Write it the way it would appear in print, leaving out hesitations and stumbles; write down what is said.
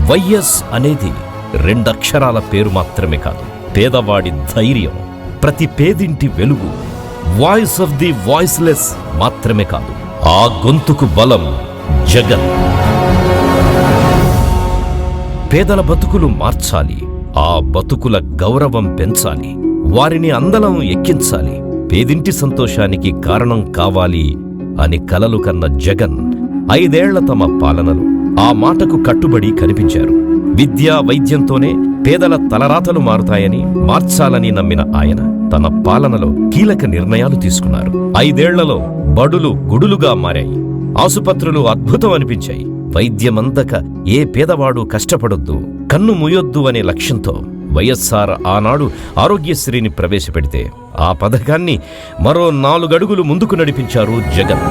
YS అనేది 2 అక్షరాల పేరు మాత్రమే కాదు, పేదవాడి ధైర్యం, ప్రతి పేదింటి వెలుగు, వాయిస్ ఆఫ్ ది వాయిస్లెస్ మాత్రమే కాదు, ఆ గొంతుకు బలం జగన్. పేదల బతుకులు మార్చాలి, ఆ బతుకుల గౌరవం పెంచాలి, వారిని అందలం ఎక్కించాలి, పేదింటి సంతోషానికి కారణం కావాలి అని కలలు కన్న జగన్ 5 ఏళ్ల తమ పాలనలో ఆ మాటకు కట్టుబడి కనిపించారు. విద్యా వైద్యంతోనే పేదల తలరాతలు మారుతాయని, మార్చాలని నమ్మిన ఆయన తన పాలనలో కీలక నిర్ణయాలు తీసుకున్నారు. 5 ఏళ్లలో బడులు గుడులుగా మారాయి, ఆసుపత్రులు అద్భుతం అనిపించాయి. వైద్యమందక ఏ పేదవాడు కష్టపడొద్దు, కన్ను మూయొద్దు అనే లక్ష్యంతో వైఎస్ఆర్ ఆనాడు ఆరోగ్యశ్రీని ప్రవేశపెడితే ఆ పథకాన్ని మరో 4 అడుగులు ముందుకు నడిపించారు జగన్.